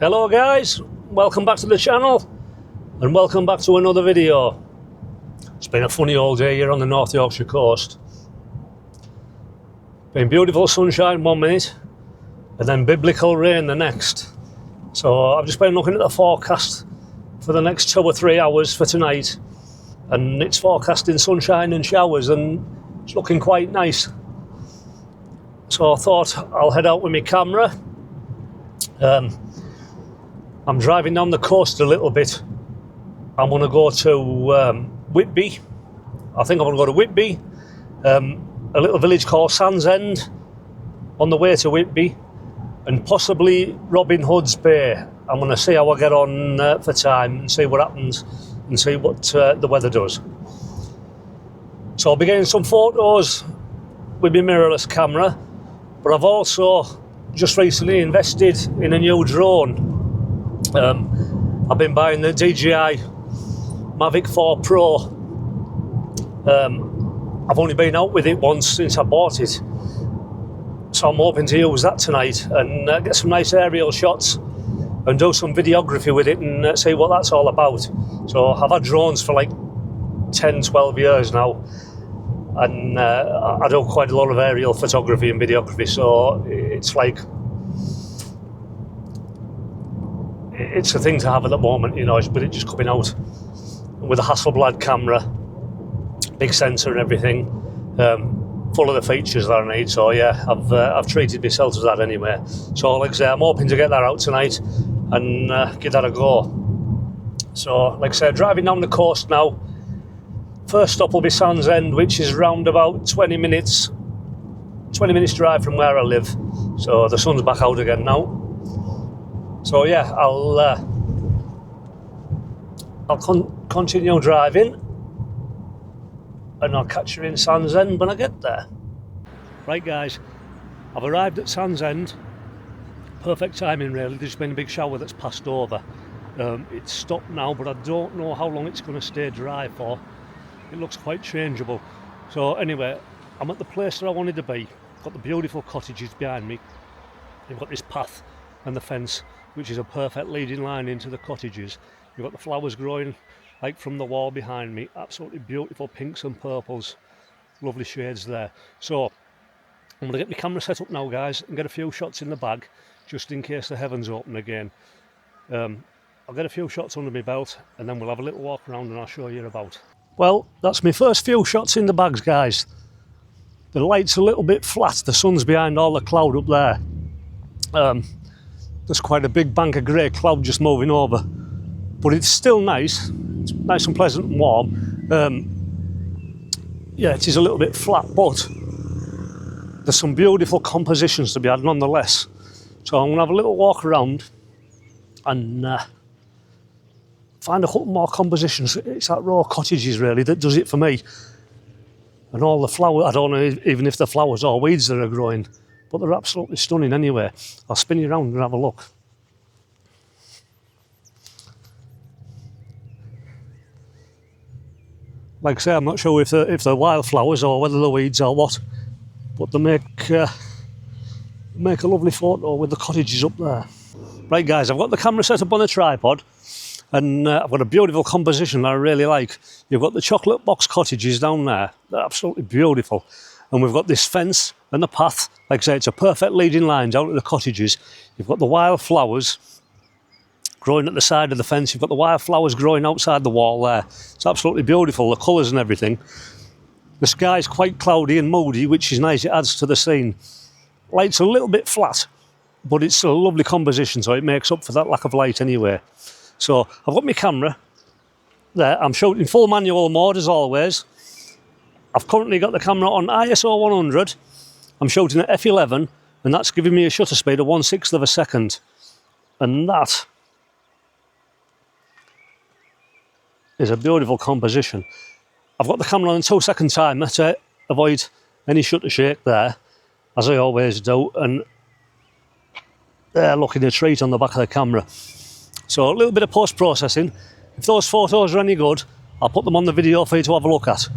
Hello guys, welcome back to the channel and welcome back to another video. It's been a funny old day here on the North Yorkshire Coast. Been beautiful sunshine 1 minute and then biblical rain the next. So I've just been looking at the forecast for the next 2 or 3 hours for tonight, and it's forecasting sunshine and showers and it's looking quite nice. So I thought I'll head out with my camera. I'm driving down the coast a little bit. I'm going to go to Whitby. I think I'm going to go to Whitby, a little village called Sandsend on the way to Whitby, and possibly Robin Hood's Bay. I'm going to see how I get on for time and see what happens and see what the weather does. So I'll be getting some photos with my mirrorless camera, but I've also just recently invested in a new drone. I've been buying the DJI Mavic 4 Pro. I've only been out with it once since I bought it, so I'm hoping to use that tonight and get some nice aerial shots and do some videography with it and see what that's all about. So I've had drones for like 10-12 years now, and I do quite a lot of aerial photography and videography, so it's like it's a thing to have at the moment, you know, with it just coming out with a Hasselblad camera, big sensor and everything, full of the features that I need. So yeah, I've treated myself to that anyway. So like I say, I'm hoping to get that out tonight and give that a go. So like I say, driving down the coast now. First stop will be Sandsend, which is round about 20 minutes drive from where I live. So the sun's back out again now. So yeah, I'll continue driving and I'll catch you in Sandsend when I get there. Right guys, I've arrived at Sandsend. Perfect timing really, there's been a big shower that's passed over. It's stopped now, but I don't know how long it's going to stay dry for. It looks quite changeable. So anyway, I'm at the place that I wanted to be. Got the beautiful cottages behind me. You've got this path and the fence, which is a perfect leading line into the cottages. You've got the flowers growing like from the wall behind me. Absolutely beautiful pinks and purples. Lovely shades there. So I'm going to get my camera set up now guys and get a few shots in the bag just in case the heavens open again. I'll get a few shots under my belt and then we'll have a little walk around and I'll show you about. Well, that's my first few shots in the bags guys. The light's a little bit flat, the sun's behind all the cloud up there. There's quite a big bank of grey cloud just moving over, but it's still nice. It's nice and pleasant and warm. Yeah, it is a little bit flat, but there's some beautiful compositions to be had nonetheless. So I'm going to have a little walk around and find a couple more compositions. It's that row of cottages really that does it for me. And all the flowers, I don't know even if they're flowers or weeds that are growing, but they're absolutely stunning anyway. I'll spin you around and have a look. Like I say, I'm not sure if they're wildflowers or whether they're weeds or what, but they make a lovely photo with the cottages up there. Right guys, I've got the camera set up on a tripod and I've got a beautiful composition that I really like. You've got the chocolate box cottages down there. They're absolutely beautiful. And we've got this fence and the path. Like I say, it's a perfect leading line down to the cottages. You've got the wildflowers growing at the side of the fence. You've got the wildflowers growing outside the wall there. It's absolutely beautiful, the colours and everything. The sky's quite cloudy and moody, which is nice. It adds to the scene. Light's a little bit flat, but it's a lovely composition, so it makes up for that lack of light anyway. So I've got my camera there. I'm shooting full manual mode as always. I've currently got the camera on ISO 100. I'm shooting at f11 and that's giving me a shutter speed of 1/6 of a second. And that is a beautiful composition. I've got the camera on a 2-second timer to avoid any shutter shake there, as I always do. And there, looking a treat on the back of the camera. So a little bit of post-processing. If those photos are any good, I'll put them on the video for you to have a look at.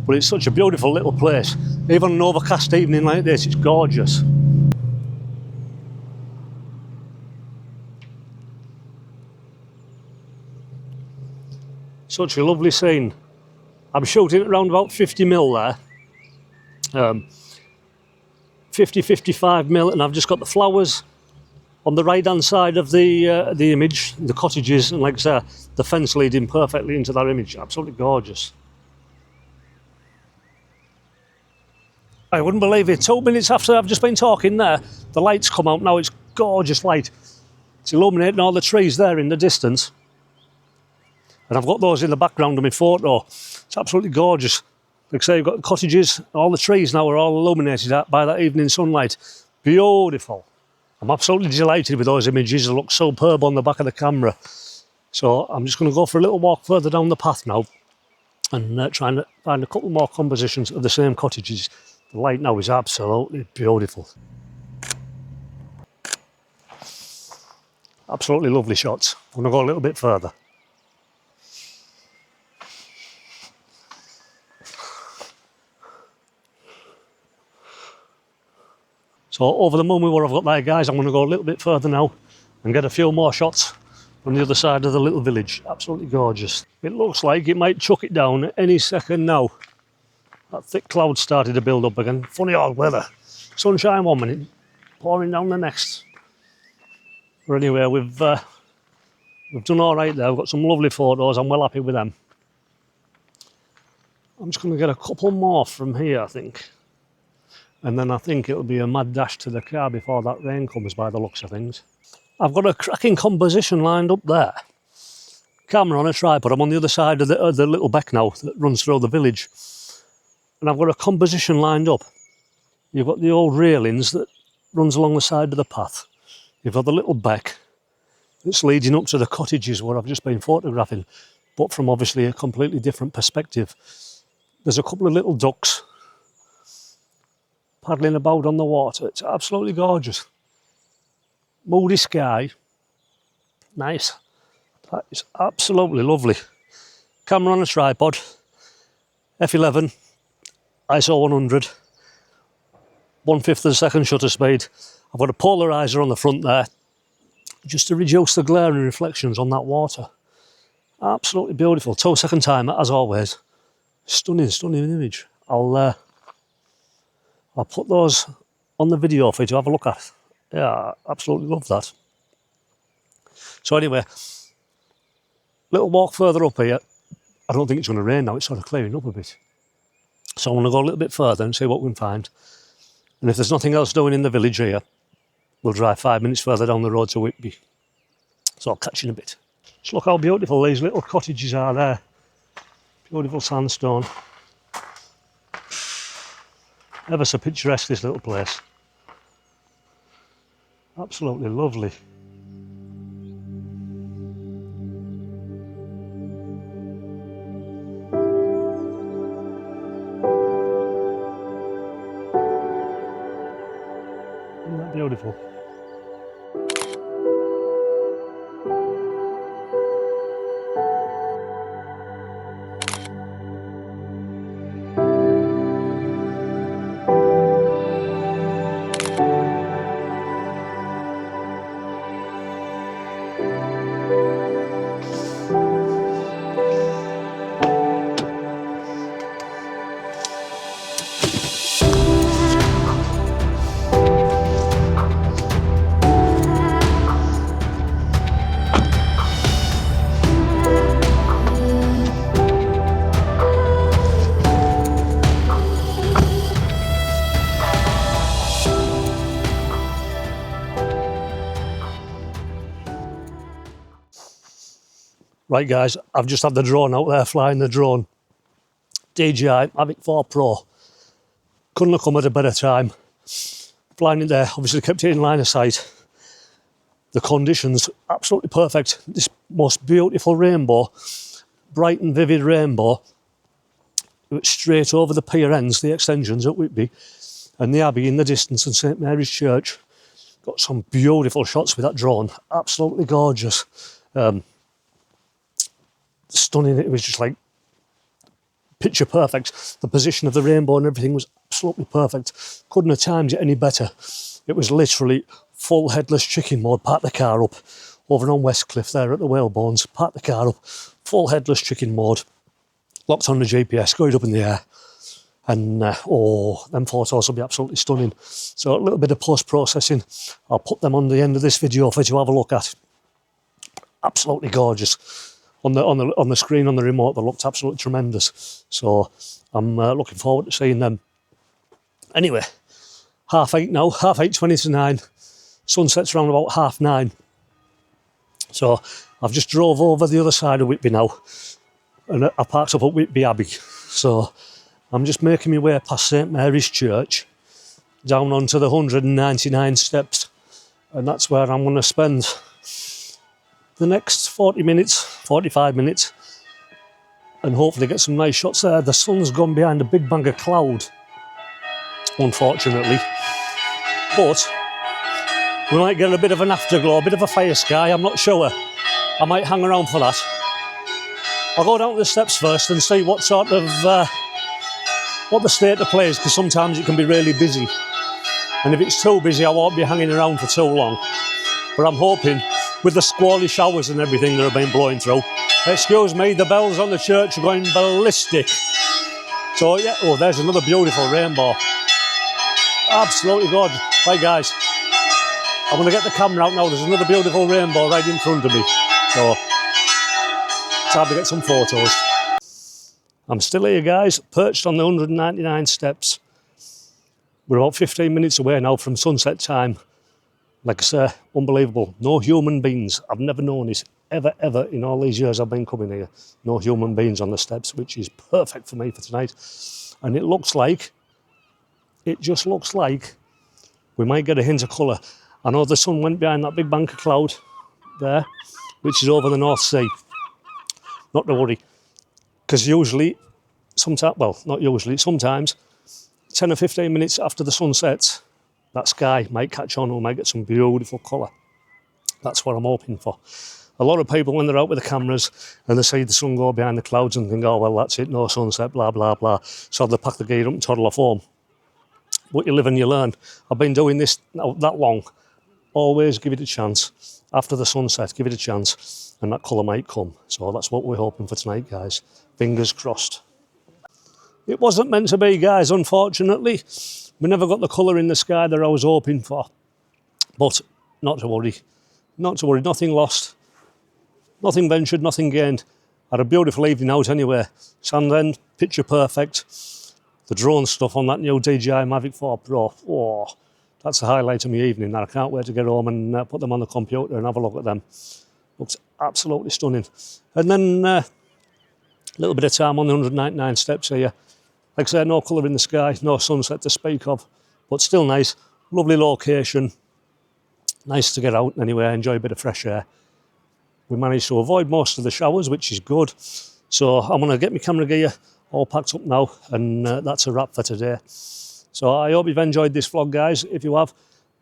But it's such a beautiful little place. Even on an overcast evening like this, it's gorgeous. Such a lovely scene. I'm shooting at around about 50mm there. 50-55mm, and I've just got the flowers on the right hand side of the image, the cottages, and like I say, the fence leading perfectly into that image. Absolutely gorgeous. I wouldn't believe it. 2 minutes after I've just been talking there, the lights come out now. It's gorgeous light. It's illuminating all the trees there in the distance. And I've got those in the background of my photo. It's absolutely gorgeous. Like I say, you've got the cottages, all the trees now are all illuminated by that evening sunlight. Beautiful. I'm absolutely delighted with those images. They look superb on the back of the camera. So I'm just going to go for a little walk further down the path now and try and find a couple more compositions of the same cottages. The light now is absolutely beautiful. Absolutely lovely shots. I'm going to go a little bit further. So over the moment where I've got there, guys, I'm going to go a little bit further now and get a few more shots from the other side of the little village. Absolutely gorgeous. It looks like it might chuck it down any second now. That thick cloud started to build up again. Funny old weather. Sunshine 1 minute, pouring down the next. But anyway, we've done all right there. We've got some lovely photos. I'm well happy with them. I'm just going to get a couple more from here, I think. And then I think it'll be a mad dash to the car before that rain comes, by the looks of things. I've got a cracking composition lined up there. Camera on a tripod. I'm on the other side of the little beck now that runs through the village. And I've got a composition lined up. You've got the old railings that runs along the side of the path. You've got the little beck that's leading up to the cottages where I've just been photographing, but from obviously a completely different perspective. There's a couple of little ducks paddling about on the water. It's absolutely gorgeous. Moody sky. Nice. That is absolutely lovely. Camera on a tripod. F11. ISO 100. 1/5 of a second shutter speed. I've got a polarizer on the front there just to reduce the glare and reflections on that water. Absolutely beautiful. 2-second timer as always. Stunning, stunning image. I'll put those on the video for you to have a look at. Yeah, absolutely love that. So anyway, little walk further up here. I don't think it's going to rain now. It's sort of clearing up a bit. So I'm going to go a little bit further and see what we can find. And if there's nothing else doing in the village here, we'll drive 5 minutes further down the road to Whitby. So I'll catch you in a bit. Just look how beautiful these little cottages are there. Beautiful sandstone. Ever so picturesque, this little place. Absolutely lovely. Isn't that beautiful? Right guys, I've just had the drone out there, flying the drone. DJI Mavic 4 Pro. Couldn't have come at a better time. Flying it there, obviously kept it in line of sight. The conditions, absolutely perfect. This most beautiful rainbow, bright and vivid rainbow. Straight over the pier ends, the extensions at Whitby, and the Abbey in the distance and St Mary's Church. Got some beautiful shots with that drone, absolutely gorgeous. Stunning, it was just like picture perfect. The position of the rainbow and everything was absolutely perfect. Couldn't have timed it any better. It was literally full headless chicken mode. Parked the car up, over on Westcliff there at the Whalebones, parked the car up, full headless chicken mode, locked on the GPS, going up in the air, and them photos will be absolutely stunning. So a little bit of post-processing, I'll put them on the end of this video for you to have a look at. Absolutely gorgeous. On the screen on the remote, they looked absolutely tremendous. So I'm looking forward to seeing them. Anyway, 8:30 now, 8:30, 20 to 9. Sunset's around about 9:30. So I've just drove over the other side of Whitby now, and I parked up at Whitby Abbey. So I'm just making my way past St Mary's Church, down onto the 199 steps, and that's where I'm going to spend the next 40 minutes, 45 minutes, and hopefully get some nice shots there. The sun's gone behind a big bank of cloud, unfortunately, but we might get a bit of an afterglow, a bit of a fire sky, I'm not sure. I might hang around for that. I'll go down to the steps first and see what sort of, what the state of play is, because sometimes it can be really busy. And if it's too busy, I won't be hanging around for too long. But I'm hoping, with the squally showers and everything that have been blowing through, excuse me, the bells on the church are going ballistic. So yeah, oh, there's another beautiful rainbow. Absolutely gorgeous. Right guys, I'm going to get the camera out now. There's another beautiful rainbow right in front of me. So it's time to get some photos. I'm still here guys, perched on the 199 steps. We're about 15 minutes away now from sunset time. Like I say, unbelievable. No human beings. I've never known it, ever, in all these years I've been coming here. No human beings on the steps, which is perfect for me for tonight. And it just looks like we might get a hint of colour. I know the sun went behind that big bank of cloud there, which is over the North Sea. Not to worry, because usually, sometimes, 10 or 15 minutes after the sun sets, that sky might catch on or might get some beautiful colour. That's what I'm hoping for. A lot of people, when they're out with the cameras and they see the sun go behind the clouds and think, oh, well, that's it, no sunset, blah, blah, blah. So they pack the gear up and toddle off home. But you live and you learn. I've been doing this now that long. Always give it a chance. After the sunset, give it a chance, and that colour might come. So that's what we're hoping for tonight, guys. Fingers crossed. It wasn't meant to be, guys, unfortunately. We never got the colour in the sky that I was hoping for. But not to worry. Not to worry. Nothing lost. Nothing ventured, nothing gained. Had a beautiful evening out anyway. Sandsend, picture perfect. The drone stuff on that new DJI Mavic 4 Pro. Oh, that's the highlight of my evening. I can't wait to get home and put them on the computer and have a look at them. Looks absolutely stunning. And then a little bit of time on the 199 steps here. Like I said, no colour in the sky, no sunset to speak of, but still nice. Lovely location. Nice to get out anyway, enjoy a bit of fresh air. We managed to avoid most of the showers, which is good. So I'm going to get my camera gear all packed up now, and that's a wrap for today. So I hope you've enjoyed this vlog, guys. If you have,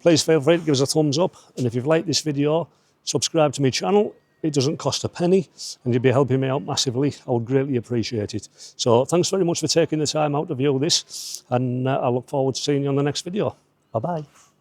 please feel free to give us a thumbs up. And if you've liked this video, subscribe to my channel. It doesn't cost a penny, and you'd be helping me out massively. I would greatly appreciate it. So thanks very much for taking the time out to view this, and I look forward to seeing you on the next video. Bye-bye.